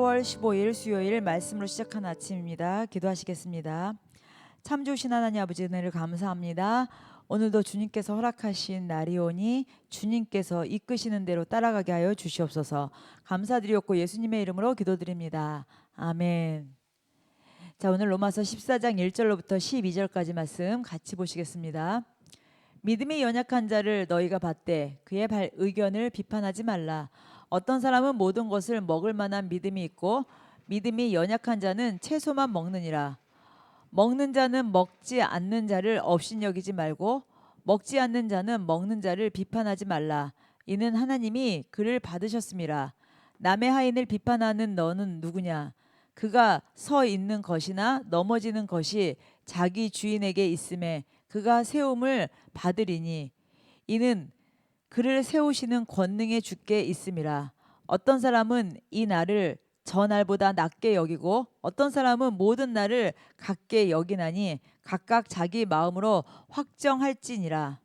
4월 15일 수요일 말씀으로 시작한 아침입니다. 기도하시겠습니다. 참 좋으신 하나님 아버지 은혜를 감사합니다. 오늘도 주님께서 허락하신 날이오니 주님께서 이끄시는 대로 따라가게 하여 주시옵소서. 감사드리옵고 예수님의 이름으로 기도드립니다. 아멘. 자, 오늘 로마서 14장 1절로부터 12절까지 말씀 같이 보시겠습니다. 믿음이 연약한 자를 너희가 받되 그의 의견을 비판하지 말라. 어떤 사람은 모든 것을 먹을 만한 믿음이 있고 믿음이 연약한 자는 채소만 먹느니라. 먹는 자는 먹지 않는 자를 업신여기지 말고 먹지 않는 자는 먹는 자를 비판하지 말라. 이는 하나님이 그를 받으셨음이라. 남의 하인을 비판하는 너는 누구냐? 그가 서 있는 것이나 넘어지는 것이 자기 주인에게 있음에 그가 세움을 받으리니 이는 그를 세우시는 권능의 주께 있음이라. 어떤 사람은 이 날을 저 날보다 낮게 여기고 어떤 사람은 모든 날을 같게 여기나니 각각 자기 마음으로 확정할지니라.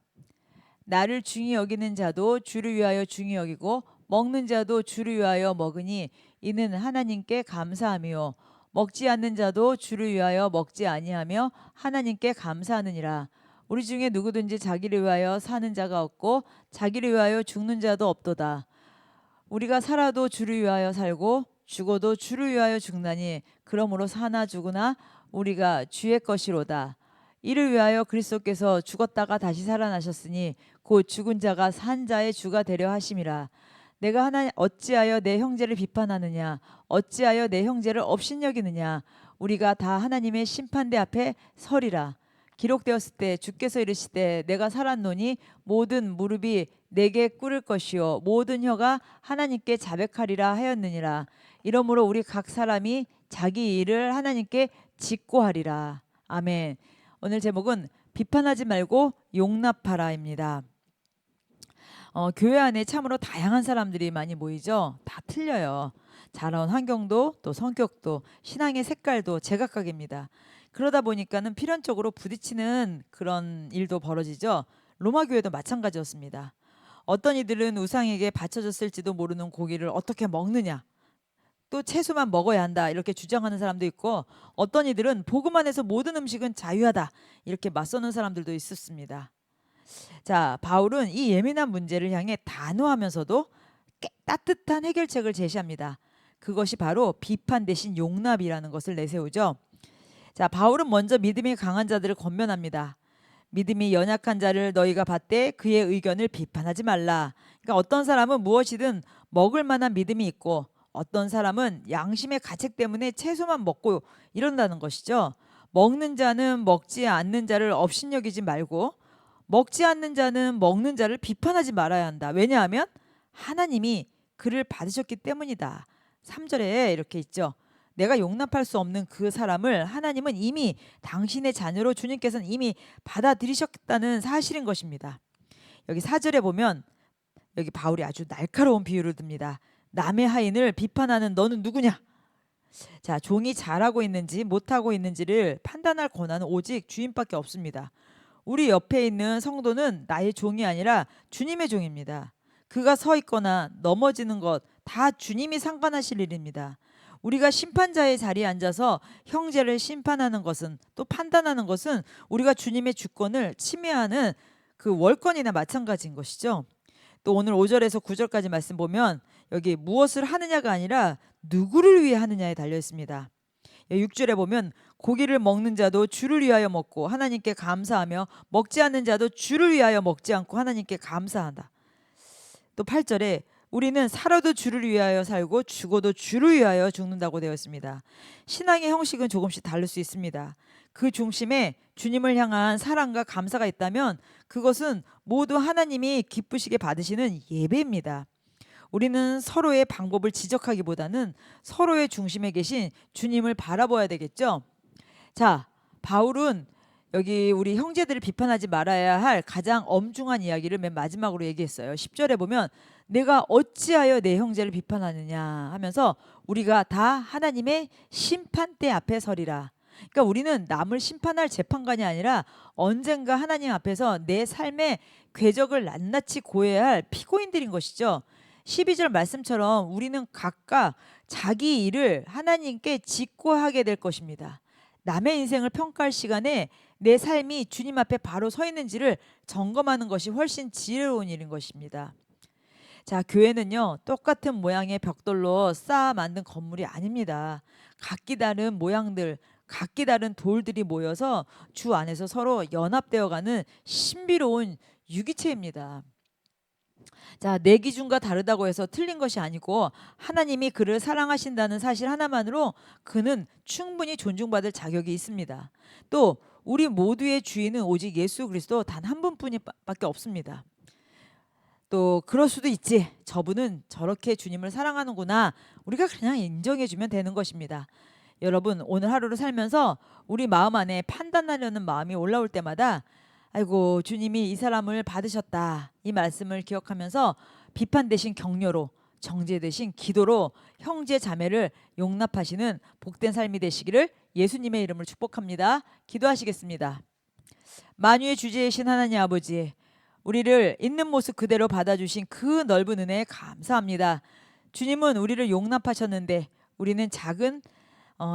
나를 중히 여기는 자도 주를 위하여 중히 여기고 먹는 자도 주를 위하여 먹으니 이는 하나님께 감사함이요 먹지 않는 자도 주를 위하여 먹지 아니하며 하나님께 감사하느니라. 우리 중에 누구든지 자기를 위하여 사는 자가 없고 자기를 위하여 죽는 자도 없도다. 우리가 살아도 주를 위하여 살고 죽어도 주를 위하여 죽나니 그러므로 사나 죽으나 우리가 주의 것이로다. 이를 위하여 그리스도께서 죽었다가 다시 살아나셨으니 곧 죽은 자가 산 자의 주가 되려 하심이라. 내가 어찌하여 내 형제를 비판하느냐? 어찌하여 내 형제를 업신여기느냐? 우리가 다 하나님의 심판대 앞에 서리라. 기록되었을 때 주께서 이르시되 내가 살았노니 모든 무릎이 내게 꿇을 것이요 모든 혀가 하나님께 자백하리라 하였느니라. 이러므로 우리 각 사람이 자기 일을 하나님께 직고하리라. 아멘. 오늘 제목은 비판하지 말고 용납하라입니다. 교회 안에 참으로 다양한 사람들이 많이 모이죠. 다 틀려요. 자라온 환경도 또 성격도 신앙의 색깔도 제각각입니다. 그러다 보니까는 필연적으로 부딪히는 그런 일도 벌어지죠. 로마 교회도 마찬가지였습니다. 어떤 이들은 우상에게 바쳐졌을지도 모르는 고기를 어떻게 먹느냐, 또 채소만 먹어야 한다 이렇게 주장하는 사람도 있고 어떤 이들은 복음 안에서 모든 음식은 자유하다 이렇게 맞서는 사람들도 있었습니다. 자, 바울은 이 예민한 문제를 향해 단호하면서도 따뜻한 해결책을 제시합니다. 그것이 바로 비판 대신 용납이라는 것을 내세우죠. 자, 바울은 먼저 믿음이 강한 자들을 권면합니다. 믿음이 연약한 자를 너희가 받되 그의 의견을 비판하지 말라. 그러니까 어떤 사람은 무엇이든 먹을 만한 믿음이 있고 어떤 사람은 양심의 가책 때문에 채소만 먹고 이런다는 것이죠. 먹는 자는 먹지 않는 자를 업신여기지 말고 먹지 않는 자는 먹는 자를 비판하지 말아야 한다. 왜냐하면 하나님이 그를 받으셨기 때문이다. 3절에 이렇게 있죠. 내가 용납할 수 없는 그 사람을 하나님은 이미 당신의 자녀로 주님께서는 이미 받아들이셨다는 사실인 것입니다. 여기 4절에 보면 여기 바울이 아주 날카로운 비유를 듭니다. 남의 하인을 비판하는 너는 누구냐? 자, 종이 잘하고 있는지 못하고 있는지를 판단할 권한은 오직 주인밖에 없습니다. 우리 옆에 있는 성도는 나의 종이 아니라 주님의 종입니다. 그가 서 있거나 넘어지는 것 다 주님이 상관하실 일입니다. 우리가 심판자의 자리에 앉아서 형제를 심판하는 것은 또 판단하는 것은 우리가 주님의 주권을 침해하는 그 월권이나 마찬가지인 것이죠. 또 오늘 5절에서 9절까지 말씀 보면 여기 무엇을 하느냐가 아니라 누구를 위해 하느냐에 달려 있습니다. 6절에 보면 고기를 먹는 자도 주를 위하여 먹고 하나님께 감사하며 먹지 않는 자도 주를 위하여 먹지 않고 하나님께 감사한다. 또 8절에 우리는 살아도 주를 위하여 살고 죽어도 주를 위하여 죽는다고 되어 있습니다. 신앙의 형식은 조금씩 다를 수 있습니다. 그 중심에 주님을 향한 사랑과 감사가 있다면 그것은 모두 하나님이 기쁘시게 받으시는 예배입니다. 우리는 서로의 방법을 지적하기보다는 서로의 중심에 계신 주님을 바라봐야 되겠죠. 자, 바울은 여기 우리 형제들을 비판하지 말아야 할 가장 엄중한 이야기를 맨 마지막으로 얘기했어요. 10절에 보면 내가 어찌하여 내 형제를 비판하느냐 하면서 우리가 다 하나님의 심판대 앞에 서리라. 그러니까 우리는 남을 심판할 재판관이 아니라 언젠가 하나님 앞에서 내 삶의 궤적을 낱낱이 고해야 할 피고인들인 것이죠. 12절 말씀처럼 우리는 각각 자기 일을 하나님께 짓고 하게 될 것입니다. 남의 인생을 평가할 시간에 내 삶이 주님 앞에 바로 서 있는지를 점검하는 것이 훨씬 지혜로운 일인 것입니다. 자, 교회는요, 똑같은 모양의 벽돌로 쌓아 만든 건물이 아닙니다. 각기 다른 모양들, 각기 다른 돌들이 모여서 주 안에서 서로 연합되어 가는 신비로운 유기체입니다. 자, 내 기준과 다르다고 해서 틀린 것이 아니고 하나님이 그를 사랑하신다는 사실 하나만으로 그는 충분히 존중받을 자격이 있습니다. 또 우리 모두의 주인은 오직 예수 그리스도 단 한 분뿐이밖에 없습니다. 또 그럴 수도 있지. 저분은 저렇게 주님을 사랑하는구나. 우리가 그냥 인정해주면 되는 것입니다. 여러분, 오늘 하루를 살면서 우리 마음 안에 판단하려는 마음이 올라올 때마다 아이고, 주님이 이 사람을 받으셨다, 이 말씀을 기억하면서 비판 대신 격려로, 정죄 대신 기도로 형제 자매를 용납하시는 복된 삶이 되시기를 예수님의 이름으로 축복합니다. 기도하시겠습니다. 만유의 주제이신 하나님 아버지, 우리를 있는 모습 그대로 받아주신 그 넓은 은혜에 감사합니다. 주님은 우리를 용납하셨는데 우리는 작은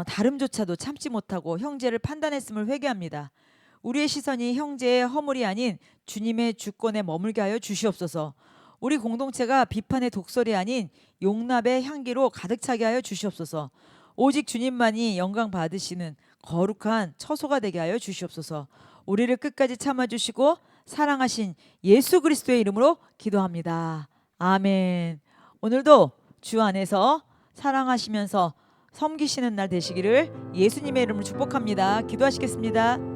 다름조차도 참지 못하고 형제를 판단했음을 회개합니다. 우리의 시선이 형제의 허물이 아닌 주님의 주권에 머물게 하여 주시옵소서. 우리 공동체가 비판의 독설이 아닌 용납의 향기로 가득 차게 하여 주시옵소서. 오직 주님만이 영광 받으시는 거룩한 처소가 되게 하여 주시옵소서. 우리를 끝까지 참아주시고 사랑하신 예수 그리스도의 이름으로 기도합니다. 아멘. 오늘도 주 안에서 사랑하시면서 섬기시는 날 되시기를 예수님의 이름으로 축복합니다. 기도하시겠습니다.